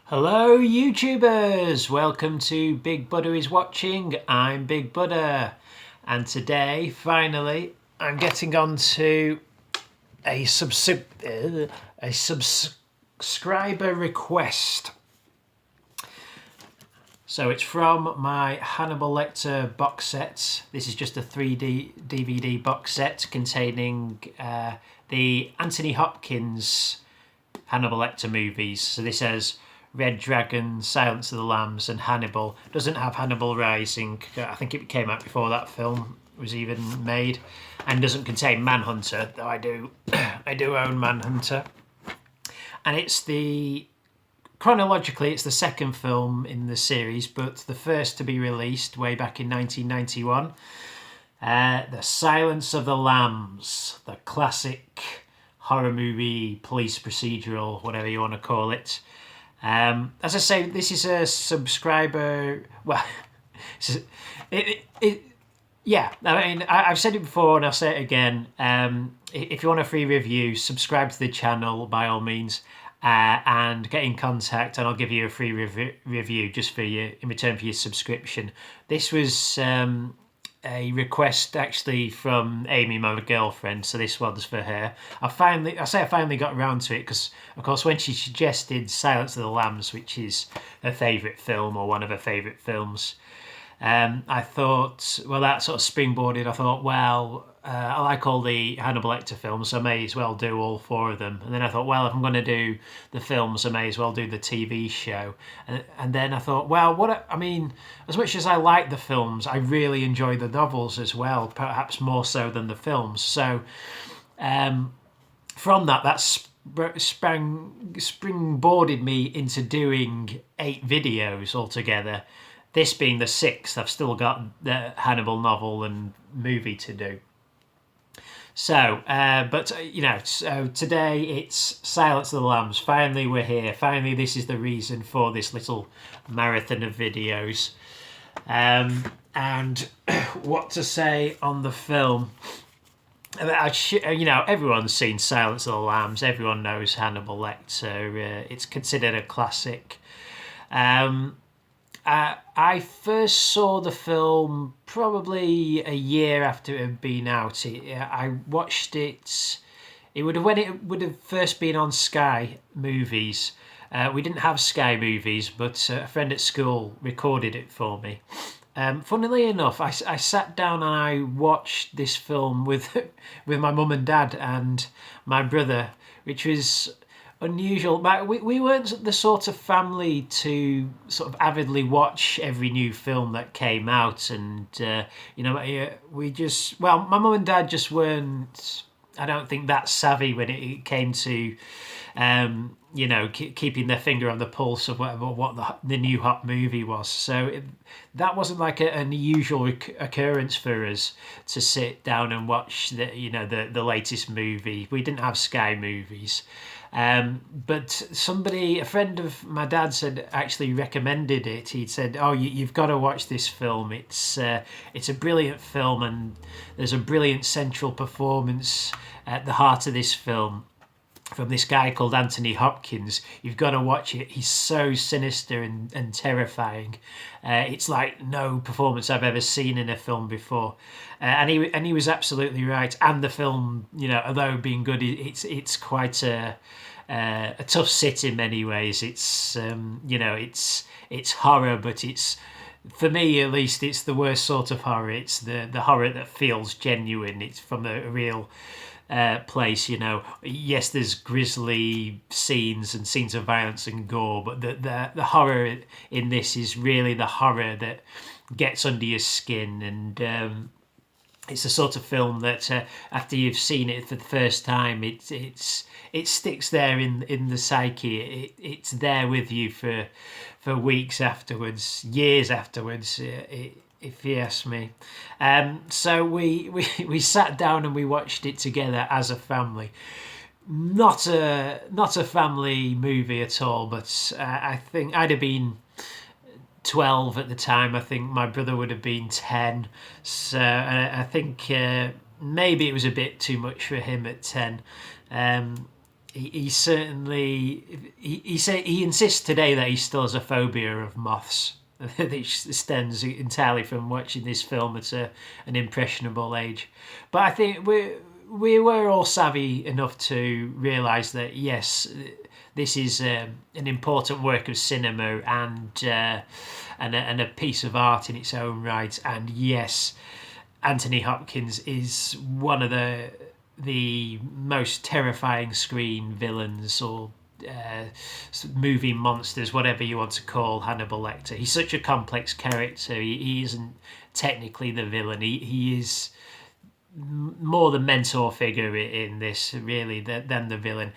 Hello YouTubers, welcome to Big Buddha is Watching. I'm Big Buddha, and today finally I'm getting on to a subscriber request. So it's from my Hannibal Lecter box set. This is just a 3D DVD box set containing the Anthony Hopkins Hannibal Lecter movies. So this has Red Dragon, Silence of the Lambs, and Hannibal. Doesn't have Hannibal Rising. I think it came out before that film was even made, and doesn't contain Manhunter. Though I do, I do own Manhunter, and chronologically it's the second film in the series, but the first to be released way back in 1991. The Silence of the Lambs, the classic horror movie, police procedural, whatever you want to call it. As I say, this is a subscriber. Well, yeah. I mean, I've said it before and I'll say it again. If you want a free review, subscribe to the channel by all means, and get in contact, and I'll give you a free review just for you in return for your subscription. This was a request actually from Amy, my girlfriend, so this one's for her. I finally got around to it because, of course, when she suggested Silence of the Lambs, which is her favourite film or one of her favourite films, I thought, well, that sort of springboarded. I thought, well, I like all the Hannibal Lecter films, so I may as well do all four of them. And then I thought, well, if I'm going to do the films, I may as well do the TV show. And then I thought, well, I mean, as much as I like the films, I really enjoy the novels as well, perhaps more so than the films. So from that springboarded me into doing 8 videos altogether. This being the 6th, I've still got the Hannibal novel and movie to do. So, so today it's Silence of the Lambs. Finally, we're here. Finally, this is the reason for this little marathon of videos. And what to say on the film? Everyone's seen Silence of the Lambs. Everyone knows Hannibal Lecter. It's considered a classic. I first saw the film probably a year after it had been out. I watched it. When it would have first been on Sky Movies. We didn't have Sky Movies, but a friend at school recorded it for me. Funnily enough, I sat down and I watched this film with my mum and dad and my brother, which was unusual. But we weren't the sort of family to sort of avidly watch every new film that came out, and we just, well, my mum and dad just weren't, I don't think, that savvy when it came to keeping their finger on the pulse of what the new hot movie was. So that wasn't like an unusual occurrence for us to sit down and watch the latest movie. We didn't have Sky Movies. But a friend of my dad's had actually recommended it. He'd said, "Oh, you've got to watch this film. It's a brilliant film, and there's a brilliant central performance at the heart of this film from this guy called Anthony Hopkins. You've got to watch it. He's so sinister and terrifying. It's like no performance I've ever seen in a film before." And he was absolutely right. And the film, although being good, it's quite a tough sit in many ways. It's it's horror, but it's, for me at least, it's the worst sort of horror. It's the horror that feels genuine. It's from a real place. Yes, there's grisly scenes and scenes of violence and gore, but the horror in this is really the horror that gets under your skin. And it's the sort of film that after you've seen it for the first time, it sticks there in the psyche. It's there with you for weeks afterwards, years afterwards, if you ask me. So we sat down and we watched it together as a family. Not a family movie at all, but I think I'd have been 12 at the time. I think my brother would have been 10. So I think maybe it was a bit too much for him at 10. he certainly he insists today that he still has a phobia of moths, which stems entirely from watching this film at an impressionable age. But I think we were all savvy enough to realise that yes, this is an important work of cinema and a piece of art in its own right. And yes, Anthony Hopkins is one of the most terrifying screen villains or movie monsters, whatever you want to call Hannibal Lecter. He's such a complex character. He isn't technically the villain. He is more the mentor figure in this, really, than the villain.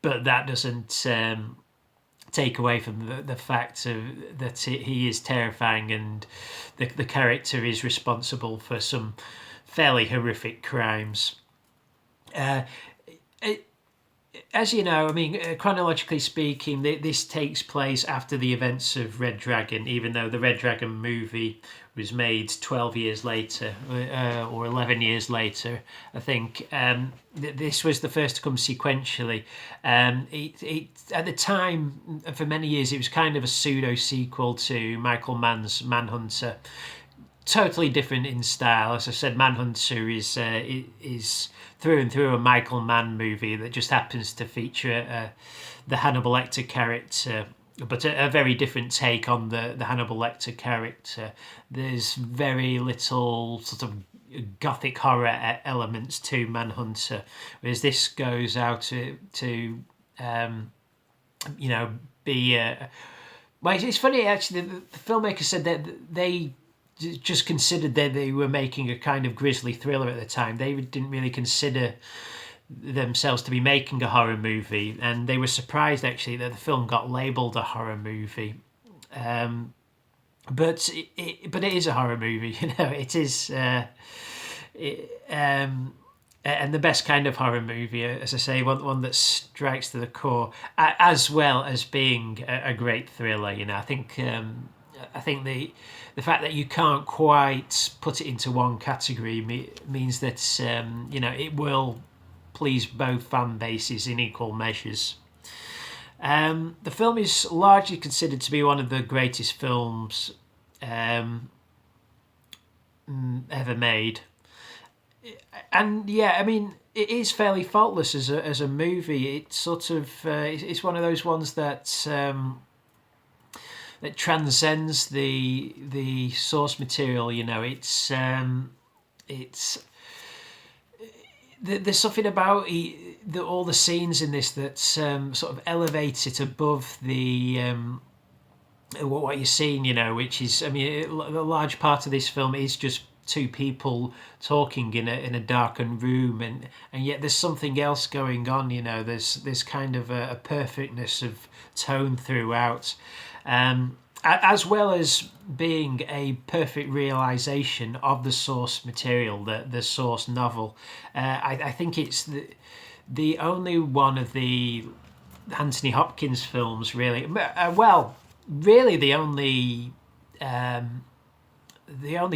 But that doesn't take away from the fact that he is terrifying, and the character is responsible for some fairly horrific crimes. As you know, I mean, chronologically speaking, this takes place after the events of Red Dragon, even though the Red Dragon movie was made 12 years later, or 11 years later, I think. This was the first to come sequentially. At the time, for many years, it was kind of a pseudo-sequel to Michael Mann's Manhunter. Totally different in style. As I said, Manhunter is through and through a Michael Mann movie that just happens to feature the Hannibal Lecter character, but a very different take on the Hannibal Lecter character. There's very little sort of gothic horror elements to Manhunter, whereas this goes out to be. Well, it's funny actually. The filmmaker said that they just considered that they were making a kind of grisly thriller at the time. They didn't really consider themselves to be making a horror movie, and they were surprised actually that the film got labelled a horror movie. But it is a horror movie, It is, and the best kind of horror movie, as I say, one that strikes to the core, as well as being a great thriller. I think the fact that you can't quite put it into one category means that it will please both fan bases in equal measures. The film is largely considered to be one of the greatest films ever made, and yeah, I mean, it is fairly faultless as a movie. It's sort of it's one of those ones that transcends the source material. It's there's something about all the scenes in this that sort of elevates it above the what you're seeing, which is, I mean, a large part of this film is just two people talking in a darkened room, and yet there's something else going on. There's kind of a perfectness of tone throughout. As well as being a perfect realization of the source material, the source novel. I think it's the only one of the Anthony Hopkins films, really. Really the only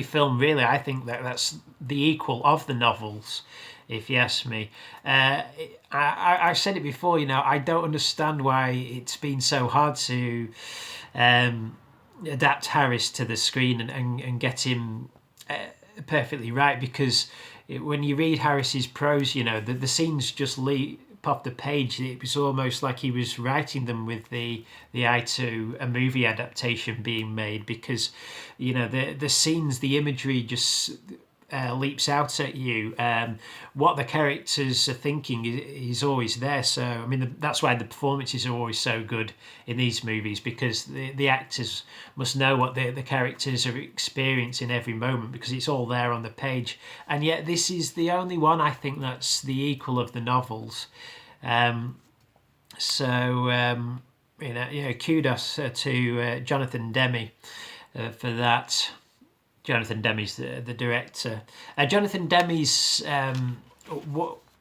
film, really, I think that's the equal of the novels, if you ask me. I've said it before, I don't understand why it's been so hard to adapt Harris to the screen and get him perfectly right, because when you read Harris's prose, the scenes just leap off the page. It was almost like he was writing them with the eye to a movie adaptation being made, because the scenes, the imagery just leaps out at you. What the characters are thinking is always there. So I mean, that's why the performances are always so good in these movies, because the actors must know what the characters are experiencing every moment, because it's all there on the page. And yet this is the only one, I think, that's the equal of the novels. Kudos to Jonathan Demme for that. Jonathan Demme's the director. Jonathan Demme's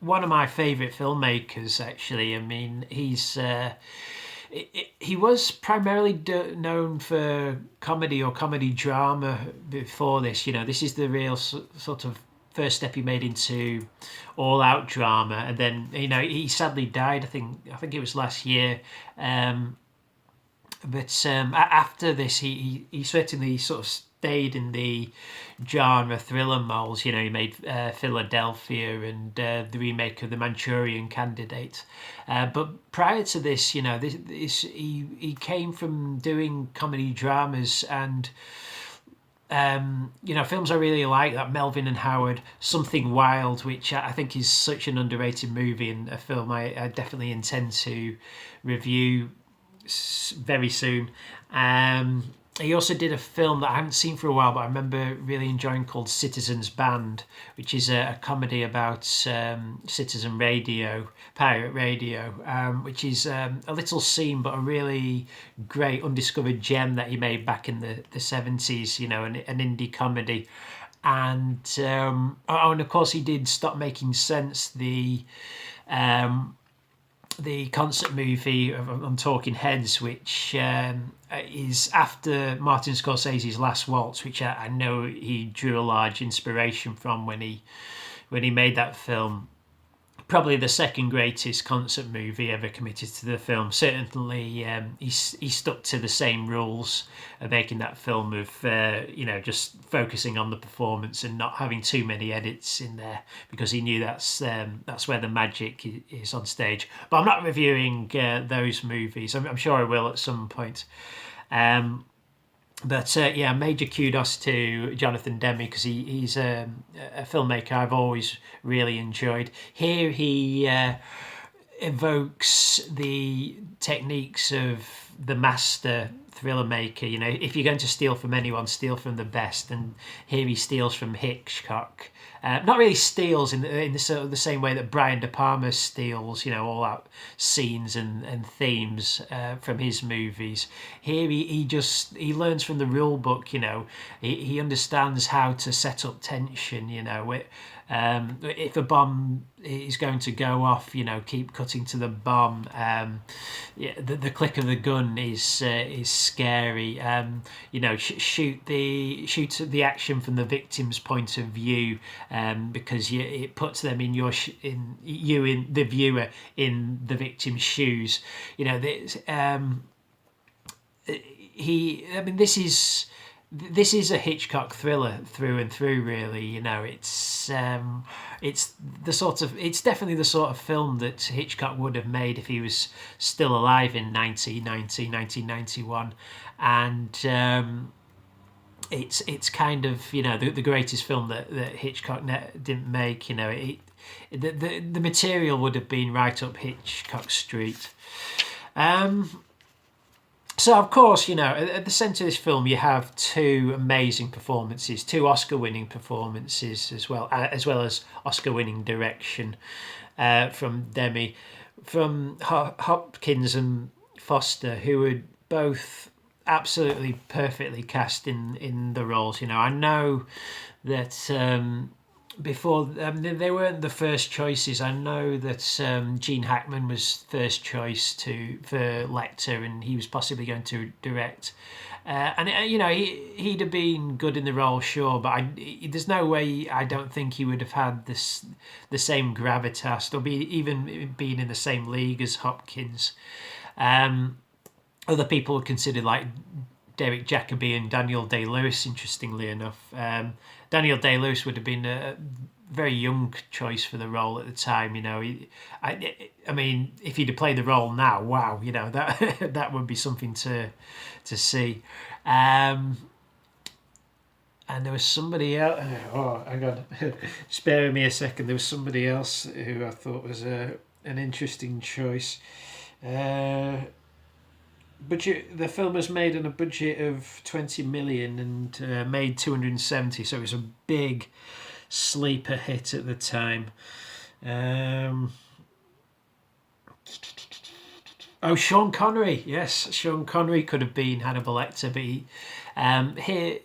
one of my favourite filmmakers, actually. I mean, he was primarily known for comedy or comedy drama before this. This is the real sort of first step he made into all-out drama, and then he sadly died. I think it was last year. But after this, he certainly sort of stayed in the genre thriller molds. He made Philadelphia and the remake of The Manchurian Candidate. But prior to this, he came from doing comedy dramas and films I really like, that Melvin and Howard, Something Wild, which I think is such an underrated movie and a film I definitely intend to review very soon. He also did a film that I haven't seen for a while, but I remember really enjoying, called Citizens Band, which is a comedy about citizen radio, pirate radio, which is a little seen but a really great undiscovered gem that he made back in the 70s, an indie comedy. And and of course he did Stop Making Sense, the concert movie on Talking Heads, which is after Martin Scorsese's Last Waltz, which I know he drew a large inspiration from when he made that film. Probably the second greatest concert movie ever committed to the film. Certainly, he stuck to the same rules of making that film of just focusing on the performance and not having too many edits in there, because he knew that's where the magic is on stage. But I'm not reviewing those movies. I'm sure I will at some point. But major kudos to Jonathan Demme, because he's a filmmaker I've always really enjoyed. Here he evokes the techniques of the master thriller maker. If you're going to steal from anyone, steal from the best. And here he steals from Hitchcock. Not really steals in the sort of the same way that Brian De Palma steals, all out scenes and themes from his movies. Here he learns from the rule book. He understands how to set up tension. If a bomb is going to go off, keep cutting to the bomb. The click of the gun is scary. Shoot the action from the victim's point of view, because it puts them in the viewer in the victim's shoes. This is a Hitchcock thriller through and through, really. It's definitely the sort of film that Hitchcock would have made if he was still alive in 1991. And it's kind of, the greatest film that Hitchcock didn't make. The material would have been right up Hitchcock Street. So, of course, at the centre of this film, you have two amazing performances, two Oscar-winning performances as well as Oscar-winning direction from Demme, from Hopkins and Foster, who were both absolutely perfectly cast in the roles. I know that before they weren't the first choices. I know that Gene Hackman was first choice for Lecter, and he was possibly going to direct. He'd have been good in the role, sure, but there's no way I don't think he would have had the same gravitas, or even being in the same league as Hopkins. Other people were considered, like Derek Jacobi and Daniel Day-Lewis, interestingly enough. Daniel Day-Lewis would have been a very young choice for the role at the time. I mean, if he'd have played the role now, wow, that would be something to see. And there was somebody else. Oh, hang on, spare me a second. There was somebody else who I thought was an interesting choice. Budget. The film was made on a budget of 20 million and made 270, so it was a big sleeper hit at the time. Sean Connery. Yes, Sean Connery could have been Hannibal Lecter,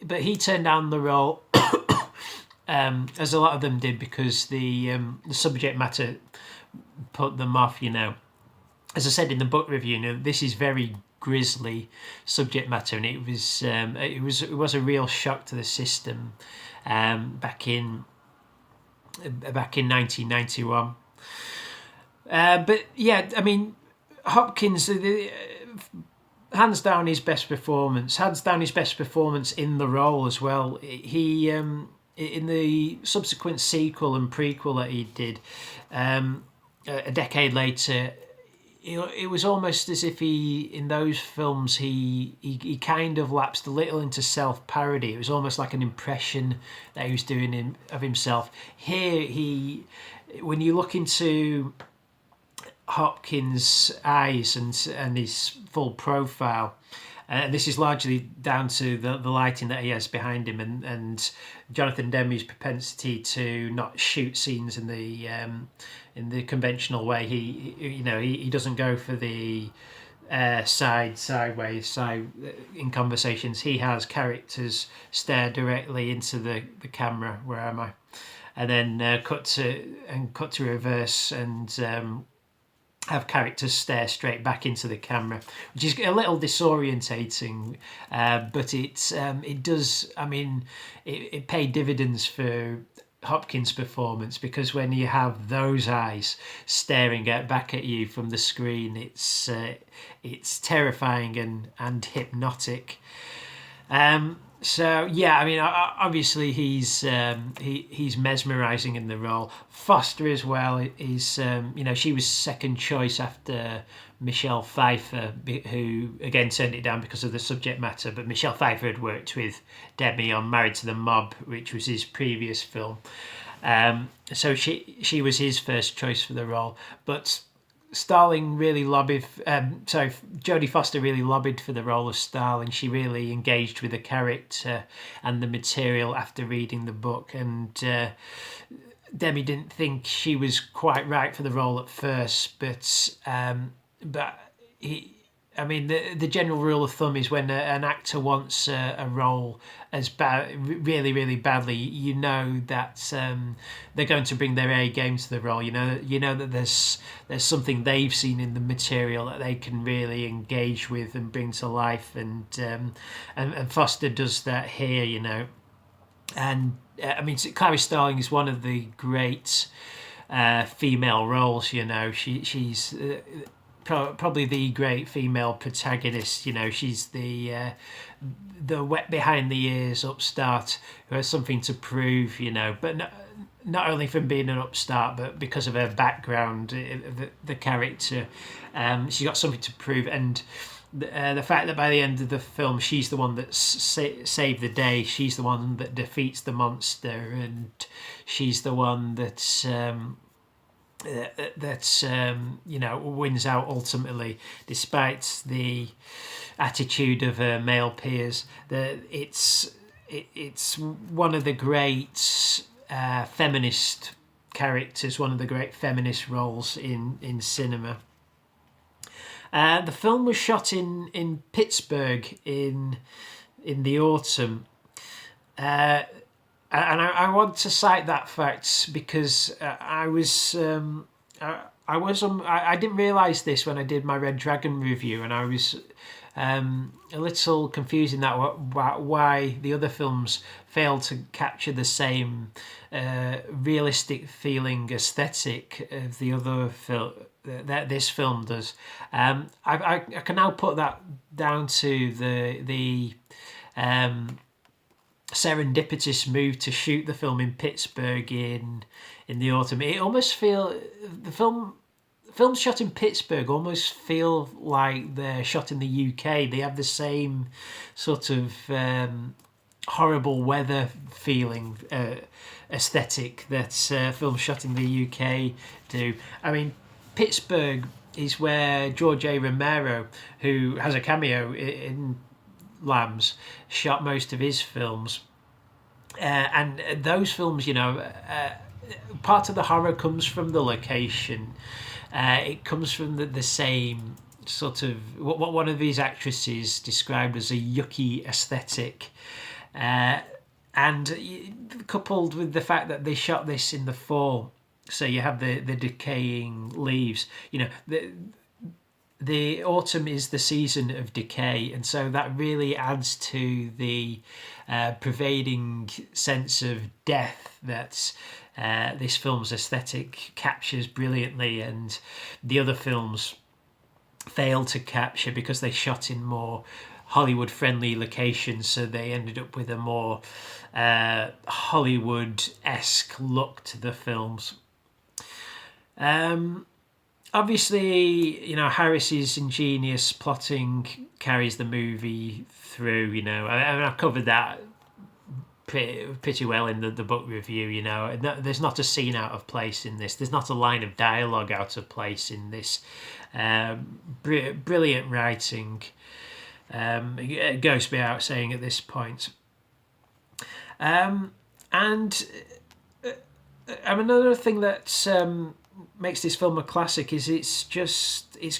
but he turned down the role, as a lot of them did, because the subject matter put them off. As I said in the book review, this is very grisly subject matter, and it was a real shock to the system back in back in 1991. But yeah, I mean, Hopkins, hands down his best performance. Hands down his best performance in the role as well. He in the subsequent sequel and prequel that he did, a decade later, it was almost as if he, in those films, he kind of lapsed a little into self-parody. It was almost like an impression that he was doing of himself. Here, when you look into Hopkins' eyes and his full profile, and this is largely down to the lighting that he has behind him, and Jonathan Demme's propensity to not shoot scenes in the conventional way. He doesn't go for the sideways side in conversations. He has characters stare directly into the camera. Where am I? And then cut to reverse and have characters stare straight back into the camera, which is a little disorientating, but it does. I mean, it paid dividends for Hopkins' performance, because when you have those eyes staring back at you from the screen, it's terrifying and hypnotic. So yeah, I mean, obviously he's mesmerising in the role. Foster as well is, she was second choice after Michelle Pfeiffer, who again turned it down because of the subject matter. But Michelle Pfeiffer had worked with Demme on Married to the Mob, which was his previous film. So she was his first choice for the role, but Starling really lobbied. Jodie Foster really lobbied for the role of Starling. She really engaged with the character and the material after reading the book, and Demme didn't think she was quite right for the role at first, but the general rule of thumb is when an actor wants a role as really, really badly, you know that they're going to bring their A game to the role. You know that there's something they've seen in the material that they can really engage with and bring to life, and Foster does that here. And Clarice Starling is one of the great female roles. She's probably the great female protagonist. She's the wet behind the ears upstart who has something to prove. But not only from being an upstart, but because of her background, the character, she's got something to prove. And the fact that by the end of the film she's the one that's saved the day, she's the one that defeats the monster, and she's the one that's wins out ultimately, despite the attitude of her male peers. It's one of the great feminist characters, one of the great feminist roles in cinema. The film was shot in Pittsburgh in the autumn. And I want to cite that fact because I didn't realise this when I did my Red Dragon review, and I was a little confused in that why the other films failed to capture the same realistic feeling aesthetic of the other film that this film does. I can now put that down to the serendipitous move to shoot the film in Pittsburgh in the autumn. It almost films shot in Pittsburgh almost feel like they're shot in the UK. They have the same sort of horrible weather feeling aesthetic that films shot in the UK do. Pittsburgh is where George A. Romero, who has a cameo in Lambs, shot most of his films. And those films, part of the horror comes from the location. It comes from the same sort of what one of these actresses described as a yucky aesthetic. And coupled with the fact that they shot this in the fall, so you have the decaying leaves. The autumn is the season of decay, and so that really adds to the pervading sense of death that this film's aesthetic captures brilliantly, and the other films failed to capture because they shot in more Hollywood-friendly locations, so they ended up with a more Hollywood-esque look to the films. Obviously, Harris's ingenious plotting carries the movie through. I've covered that pretty well in the book review. There's not a scene out of place in this. There's not a line of dialogue out of place in this. Brilliant writing. It goes without saying at this point. And another thing that makes this film a classic is it's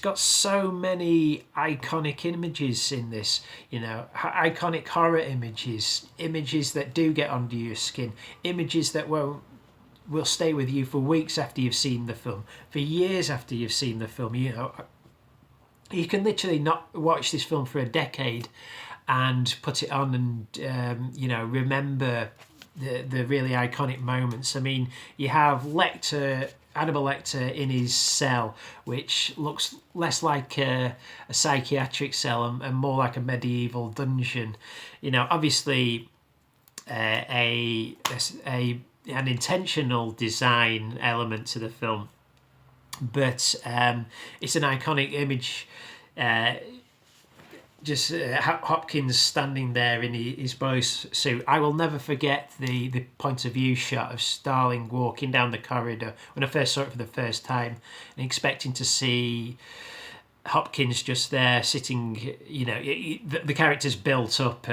got so many iconic images in this, iconic horror images that do get under your skin, images that will stay with you for weeks after you've seen the film, for years after you've seen the film. You can literally not watch this film for a decade and put it on and remember the really iconic moments. I mean, you have Hannibal Lecter in his cell, which looks less like a psychiatric cell and more like a medieval dungeon. Obviously, an intentional design element to the film, but it's an iconic image. Hopkins standing there in his boy's suit. I will never forget the point of view shot of Starling walking down the corridor when I first saw it for the first time, and expecting to see Hopkins just there sitting. The character's built up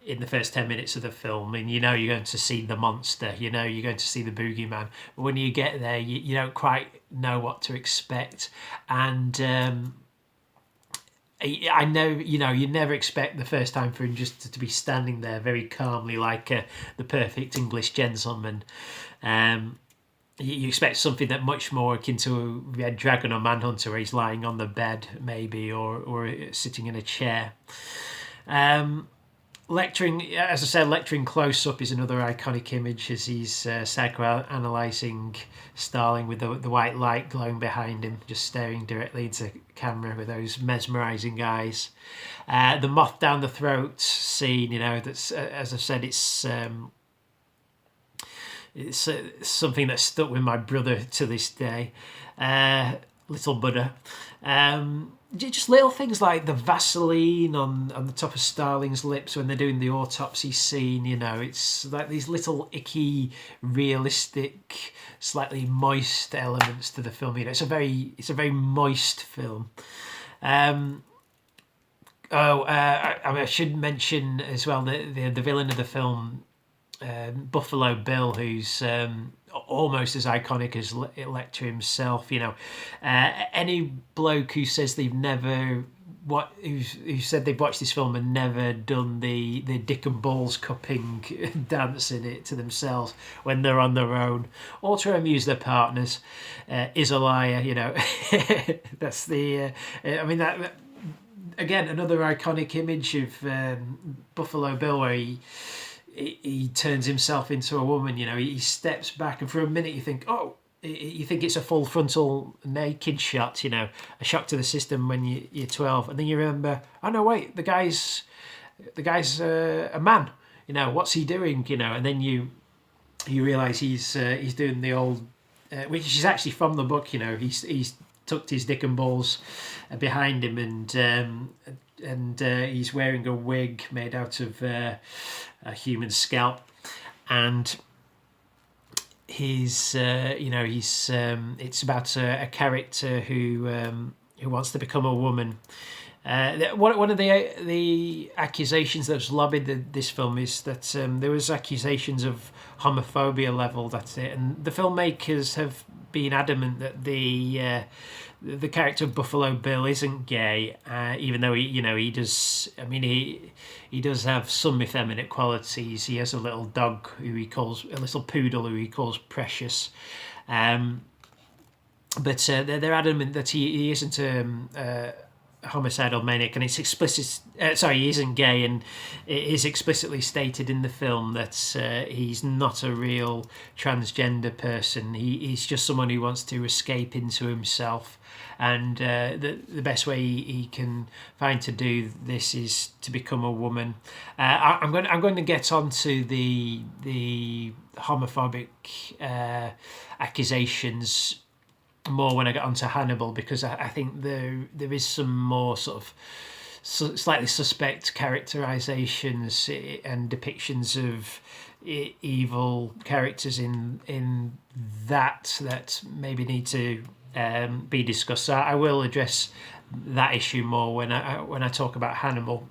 in the first 10 minutes of the film, and you're going to see the monster, you're going to see the boogeyman. But when you get there, you don't quite know what to expect, and I know, you never expect the first time for him just to be standing there very calmly like the perfect English gentleman. You expect something that much more akin to Red Dragon or Manhunter, where he's lying on the bed maybe, or sitting in a chair. Lecturing, as I said, lecturing close up is another iconic image as he's psychoanalyzing Starling with the white light glowing behind him, just staring directly into camera with those mesmerizing eyes. The moth down the throat scene, that's as I said, it's something that's stuck with my brother to this day. Little Buddha. Just little things like the Vaseline on the top of Starling's lips when they're doing the autopsy scene. It's like these little icky, realistic, slightly moist elements to the film. It's a very moist film. I should mention as well the villain of the film, Buffalo Bill, who's almost as iconic as Lecter himself. Any bloke who says they've never who said they've watched this film and never done the dick and balls cupping dance in it to themselves when they're on their own or to amuse their partners is a liar. That's the that again, another iconic image of Buffalo Bill, where he turns himself into a woman. He steps back, and for a minute you think, you think it's a full frontal naked shot, a shock to the system when you're 12, and then you remember, oh no, wait, the guy's a man. What's he doing? And then you realise he's doing the old, which is actually from the book. He's tucked his dick and balls behind him, and he's wearing a wig made out of a human scalp, and it's about a character who wants to become a woman. One of the accusations that was lobbied at this film is that there was accusations of homophobia levelled at it, and the filmmakers have been adamant that the character of Buffalo Bill isn't gay, even though he does. I mean, he does have some effeminate qualities. He has a little dog a little poodle who he calls Precious, but they're adamant that he isn't a homicidal maniac, and it's explicit. Sorry, he isn't gay, and it is explicitly stated in the film that he's not a real transgender person. He's just someone who wants to escape into himself, and the best way he can find to do this is to become a woman. I'm going to get onto the homophobic accusations more when I get onto Hannibal, because I think there is some more sort of slightly suspect characterizations and depictions of evil characters in that maybe need to be discussed. So I will address that issue more when I talk about Hannibal.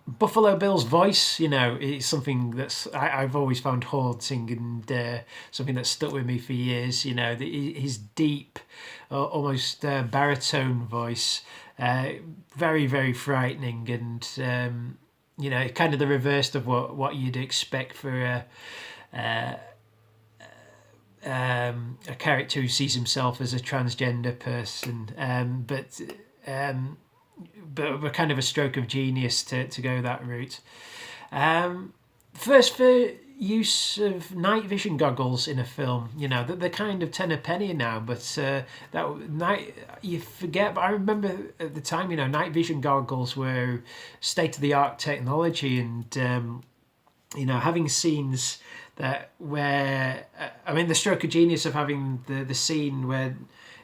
Buffalo Bill's voice, is something that's I've always found haunting, and something that's stuck with me for years. His deep, almost baritone voice, very, very frightening, and kind of the reverse of what you'd expect for a character who sees himself as a transgender person, but we're kind of a stroke of genius to go that route. First, for use of night vision goggles in a film, they're kind of 10 a penny now, but that night you forget. But I remember at the time, night vision goggles were state of the art technology, and having scenes where the stroke of genius of having the scene where,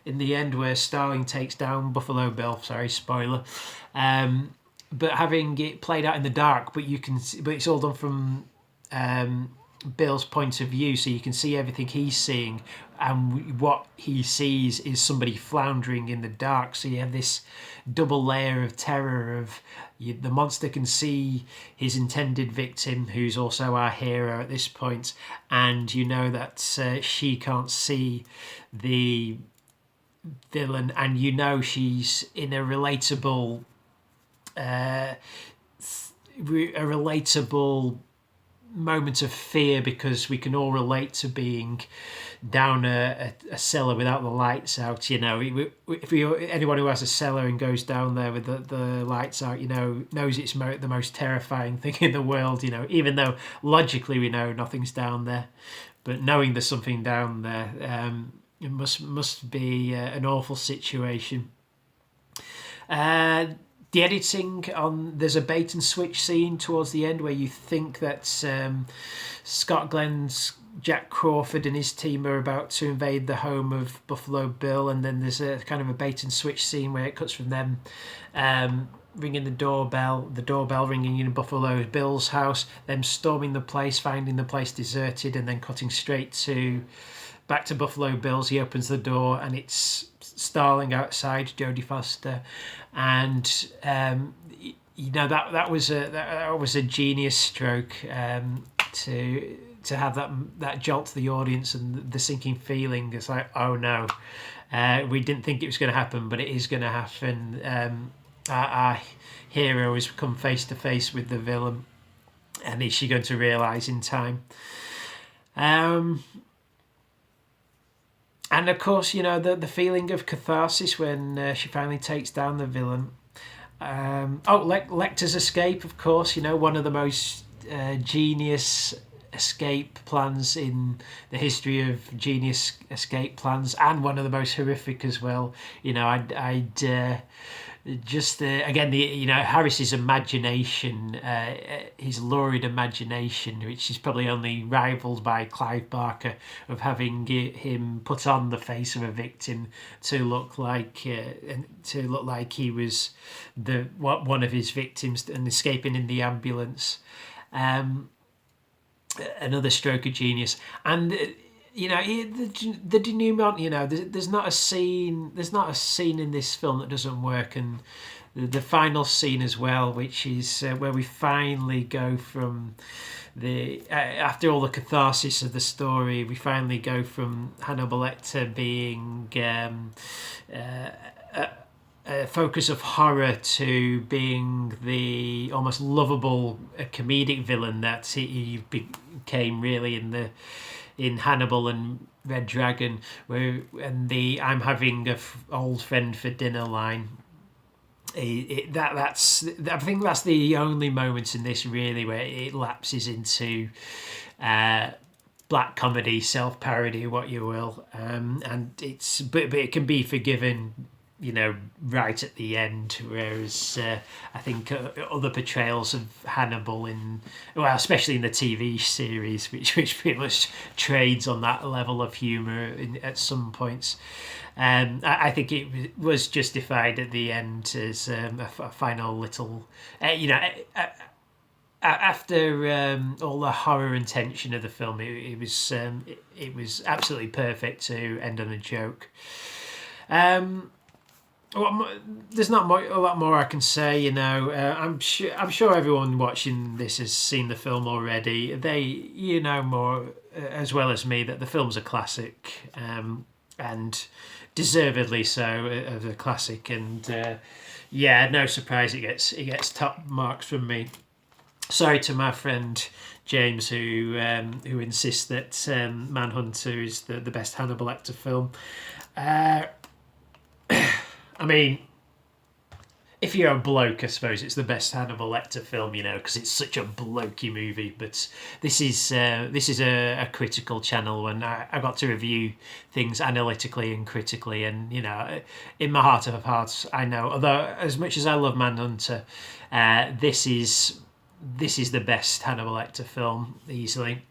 in the end, where Starling takes down Buffalo Bill. Sorry, spoiler. But having it played out in the dark, but you can, but it's all done from Bill's point of view, so you can see everything he's seeing, and what he sees is somebody floundering in the dark. So you have this double layer of terror of the monster can see his intended victim, who's also our hero at this point, and that she can't see the villain, and she's in a relatable moment of fear, because we can all relate to being down a cellar without the lights out. If anyone who has a cellar and goes down there with the lights out, knows it's the most terrifying thing in the world. Even though logically we know nothing's down there, but knowing there's something down there, it must be an awful situation. The editing there's a bait and switch scene towards the end where you think that Scott Glenn's Jack Crawford and his team are about to invade the home of Buffalo Bill, and then there's a kind of a bait and switch scene where it cuts from them ringing the doorbell ringing in Buffalo Bill's house, them storming the place, finding the place deserted, and then cutting straight back to Buffalo Bill's. He opens the door and it's Starling outside, Jodie Foster, and that was a genius stroke, to have that jolt to the audience and the sinking feeling. It's like, oh no, we didn't think it was going to happen, but it is going to happen. Our hero has come face to face with the villain, and is she going to realise in time? And of course, the feeling of catharsis when she finally takes down the villain. Lecter's escape, of course, one of the most genius escape plans in the history of genius escape plans, and one of the most horrific as well. Again, Harris's imagination, his lurid imagination, which is probably only rivaled by Clive Barker, of having him put on the face of a victim to look like he was one of his victims and escaping in the ambulance. Another stroke of genius. And the denouement, there's not a scene in this film that doesn't work, and the final scene as well, which is where we finally go from after all the catharsis of the story, we finally go from Hannibal Lecter being a focus of horror to being the almost lovable comedic villain that he became really in in Hannibal and Red Dragon, where and the "I'm having a old friend for dinner" line. That's I think that's the only moment in this really where it lapses into black comedy, self parody, what you will, and but it can be forgiven, right at the end. Whereas I think other portrayals of Hannibal especially in the TV series, which pretty much trades on that level of humour at some points. I think it was justified at the end as a final little, after all the horror and tension of the film, it was absolutely perfect to end on a joke. There's not a lot more I can say. I'm sure everyone watching this has seen the film already. They more as well as me that the film's a classic, and deservedly so of a classic. And no surprise it gets top marks from me. Sorry to my friend James who insists that Manhunter is the best Hannibal Lecter film. I mean, if you're a bloke, I suppose it's the best Hannibal Lecter film, because it's such a blokey movie. But this is a critical channel, and I got to review things analytically and critically. And in my heart of hearts, I know, although as much as I love Manhunter, this is the best Hannibal Lecter film easily.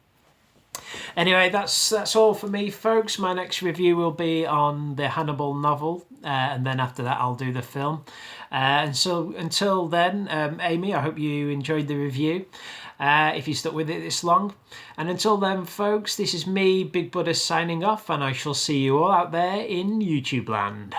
Anyway, that's all for me, folks. My next review will be on the Hannibal novel, and then after that I'll do the film. And so until then, Amy, I hope you enjoyed the review, if you stuck with it this long. And until then, folks, this is me, Big Buddha, signing off, and I shall see you all out there in YouTube land.